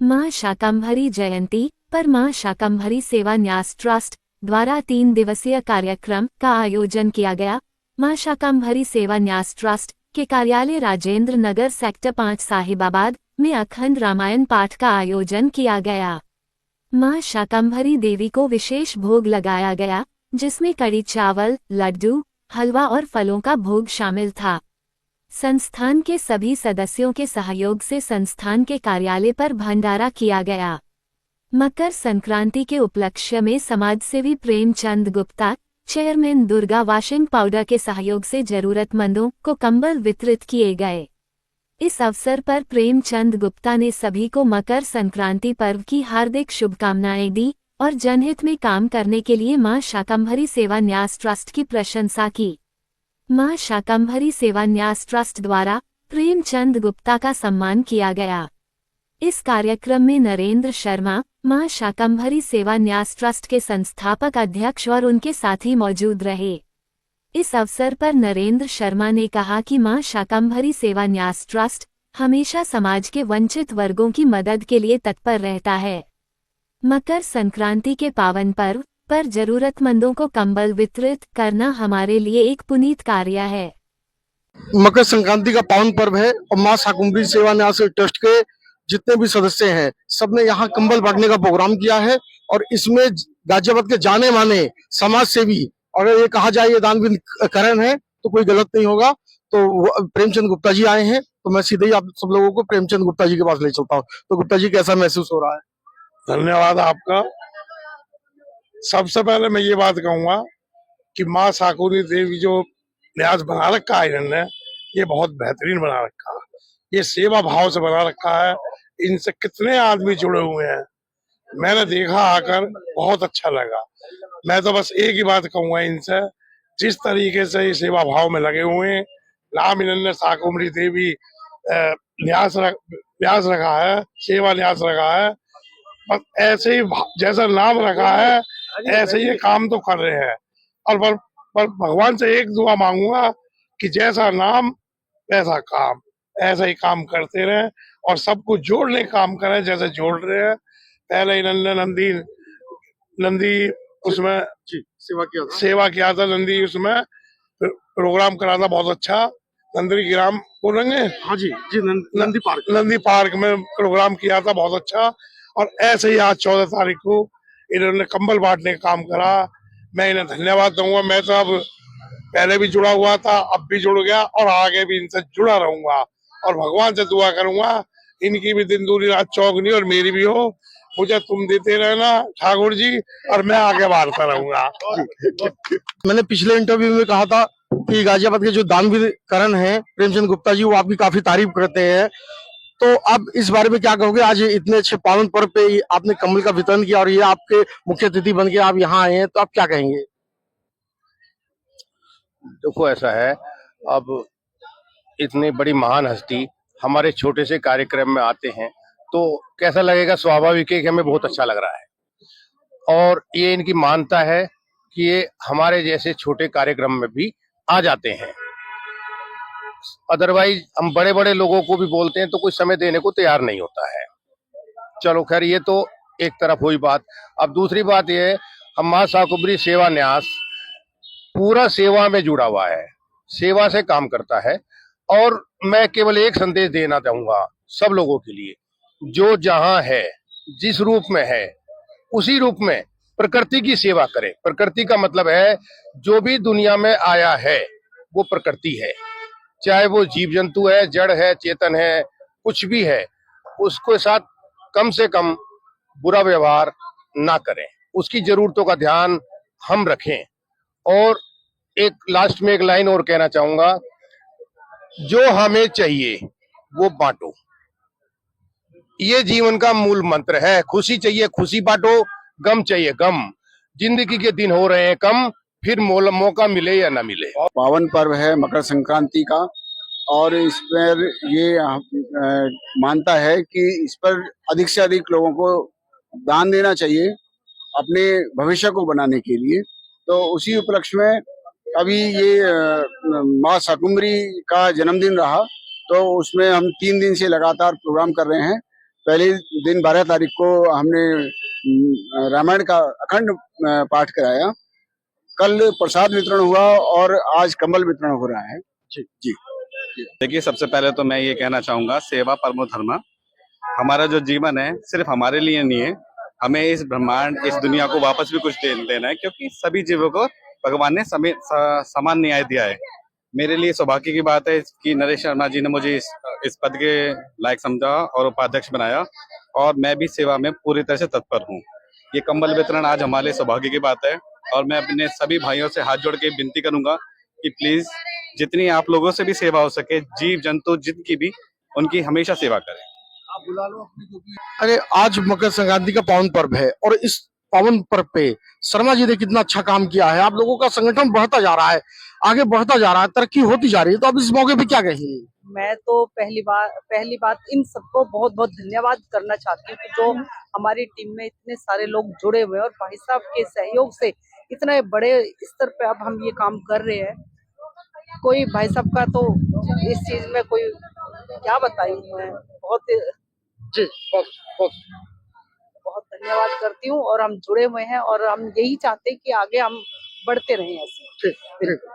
मां शाकंभरी जयंती पर मां शाकंभरी सेवा न्यास ट्रस्ट द्वारा 3 दिवसीय कार्यक्रम का आयोजन किया गया। मां शाकंभरी सेवा न्यास ट्रस्ट के कार्यालय राजेंद्र नगर सेक्टर 5 साहिबाबाद में अखंड रामायण पाठ का आयोजन किया गया। मां शाकंभरी देवी को विशेष भोग लगाया गया, जिसमें कड़ी चावल, लड्डू, हलवा और फलों का भोग शामिल था। संस्थान के सभी सदस्यों के सहयोग से संस्थान के कार्यालय पर भंडारा किया गया। मकर संक्रांति के उपलक्ष्य में समाजसेवी Premchand Gupta, chairman Durga washing powder के सहयोग से जरूरतमंदों को कंबल वितरित किए गए। इस अवसर पर प्रेमचंद गुप्ता ने सभी को मकर संक्रांति पर्व की हार्दिक शुभकामनाएं दी और जनहित में काम करने के लिए मां शाकंभरी सेवा न्यास ट्रस्ट की प्रशंसा की। मां शाकंभरी सेवा न्यास ट्रस्ट द्वारा प्रेमचंद गुप्ता का सम्मान किया गया। इस कार्यक्रम में नरेंद्र शर्मा, मां शाकंभरी सेवा न्यास ट्रस्ट के संस्थापक अध्यक्ष और उनके साथी मौजूद रहे। इस अवसर पर नरेंद्र शर्मा ने कहा कि मां शाकंभरी सेवा न्यास ट्रस्ट हमेशा समाज के वंचित वर्गों की मदद के लिए तत्पर रहता है। मकर संक्रांति के पावन पर्व पर जरूरतमंदों को कंबल वितरित करना हमारे लिए एक पुनीत कार्य है। मकर संक्रांति का पावन पर्व है और मां शाकंभरी सेवा न्यास ट्रस्ट के जितने भी सदस्य हैं, सबने यहाँ कंबल बांटने का प्रोग्राम किया है और इसमें गाजियाबाद के जाने माने समाज सेवी, और ये कहा जाए ये दानवीर करण है तो कोई गलत नहीं होगा, तो प्रेमचंद गुप्ता जी आए हैं, तो मैं सीधे ही आप सब लोगों को प्रेमचंद गुप्ता जी के पास ले चलता हूँ। तो गुप्ता जी, कैसा महसूस हो रहा है? धन्यवाद आपका। सबसे पहले मैं ये बात कहूंगा कि माँ शाकंभरी देवी जो न्यास बना रखा है इन्होंने, ये बहुत बेहतरीन बना रखा है। ये सेवा भाव से बना रखा है। इनसे कितने आदमी जुड़े हुए हैं, मैंने देखा आकर, बहुत अच्छा लगा। मैं तो बस एक ही बात कहूंगा इनसे, जिस तरीके से ये सेवा भाव में लगे हुए हैं, नाम इन्होंने शाकंभरी देवी न्यास रखा है, सेवा न्यास रखा है, बस ऐसे ही जैसा नाम रखा है ऐसे ही काम तो कर रहे हैं। और पर भगवान से एक दुआ मांगूंगा कि जैसा नाम वैसा काम, ऐसा ही काम करते रहे और सबको जोड़ने काम करें जैसे जोड़ रहे हैं। पहले इन्होंने नंदी उसमें सेवा किया था, नंदी उसमें प्रोग्राम करा था बहुत अच्छा। नंदी ग्राम बोलेंगे, हाँ जी जी, नंदी पार्क में प्रोग्राम किया था बहुत अच्छा। और ऐसे ही आज 14 तारीख को इन्होंने कंबल बांटने का काम करा। मैं इन्हें धन्यवाद दूंगा। मैं तो अब पहले भी जुड़ा हुआ था, अब भी जुड़ गया और आगे भी इनसे जुड़ा रहूंगा और भगवान से दुआ करूंगा इनकी भी दिन दूनी रात चौगनी और मेरी भी हो। मुझे तुम देते रहना ठाकुर जी और मैं आगे बढ़ता रहूंगा। मैंने पिछले इंटरव्यू में कहा था कि गाजियाबाद के जो दानवीर करण हैं प्रेमचंद गुप्ता जी, वो आपकी काफी तारीफ करते हैं, तो आप इस बारे में क्या कहोगे? आज इतने अच्छे पावन पर्व पे आपने कंबल का वितरण किया और ये आपके मुख्य अतिथि बन के आप यहाँ आए हैं, तो आप क्या कहेंगे? देखो, ऐसा है, अब इतनी बड़ी महान हस्ती हमारे छोटे से कार्यक्रम में आते हैं तो कैसा लगेगा? स्वाभाविक है कि हमें बहुत अच्छा लग रहा है और ये इनकी मानता है कि ये हमारे जैसे छोटे कार्यक्रम में भी आ जाते हैं। अदरवाइज हम बड़े बड़े लोगों को भी बोलते हैं तो कोई समय देने को तैयार नहीं होता है। चलो खैर, ये तो एक तरफ हुई बात। अब दूसरी बात ये है, हम मां शाकंभरी सेवा न्यास पूरा सेवा में जुड़ा हुआ है, सेवा से काम करता है। और मैं केवल एक संदेश देना चाहूंगा सब लोगों के लिए, जो जहां है, जिस रूप में है, उसी रूप में प्रकृति की सेवा करें। प्रकृति का मतलब है जो भी दुनिया में आया है वो प्रकृति है, चाहे वो जीव जंतु है, जड़ है, चेतन है, कुछ भी है, उसके साथ कम से कम बुरा व्यवहार ना करें, उसकी जरूरतों का ध्यान हम रखें। और एक लास्ट में एक लाइन और कहना चाहूंगा, जो हमें चाहिए वो बांटो, ये जीवन का मूल मंत्र है। खुशी चाहिए खुशी बांटो, गम चाहिए गम। जिंदगी के दिन हो रहे हैं कम, फिर मौका मिले या ना मिले। पावन पर्व है मकर संक्रांति का और इस पर ये मानता है कि इस पर अधिक से अधिक लोगों को दान देना चाहिए अपने भविष्य को बनाने के लिए। तो उसी उपलक्ष्य में अभी ये माँ शाकंभरी का जन्मदिन रहा, तो उसमें हम 3 दिन से लगातार प्रोग्राम कर रहे हैं। पहले दिन 12 तारीख को हमने रामायण का अखंड पाठ कराया। कल प्रसाद वितरण हुआ और आज कंबल वितरण हो रहा है। जी जी। देखिए, सबसे पहले तो मैं ये कहना चाहूंगा, सेवा परमो धर्म। हमारा जो जीवन है सिर्फ हमारे लिए नहीं है, हमें इस ब्रह्मांड, इस दुनिया को वापस भी कुछ देना है, क्योंकि सभी जीवों को भगवान ने समान न्याय दिया है। मेरे लिए सौभाग्य की बात है कि नरेश शर्मा जी ने मुझे इस पद के लायक समझा और उपाध्यक्ष बनाया, और मैं भी सेवा में पूरी तरह से तत्पर हूँ। ये कंबल वितरण आज हमारे लिए सौभाग्य की बात है, और मैं अपने सभी भाइयों से हाथ जोड़ के विनती करूंगा कि प्लीज जितनी आप लोगों से भी सेवा हो सके, जीव जंतु जिनकी भी, उनकी हमेशा सेवा करें। आप बुला लो अपनी जो भी। अरे आज मकर संक्रांति का पावन पर्व है और इस पावन पर्व पे शर्मा जी ने कितना अच्छा काम किया है। आप लोगों का संगठन बढ़ता जा रहा है, आगे बढ़ता जा रहा है, तरक्की होती जा रही है, तो अब इस मौके पे क्या कहेंगे? मैं तो पहली बात इन सबको बहुत बहुत धन्यवाद करना चाहती हूँ कि जो हमारी टीम में इतने सारे लोग जुड़े हुए हैं और भाई साहब के सहयोग से इतने बड़े स्तर पे अब हम ये काम कर रहे हैं। कोई भाई साहब का तो इस चीज में कोई क्या बताऊं, मैं बहुत जी बहुत बहुत धन्यवाद करती हूँ। और हम जुड़े हुए हैं और हम यही चाहते हैं कि आगे हम बढ़ते रहें ऐसे। ठीक ठीक।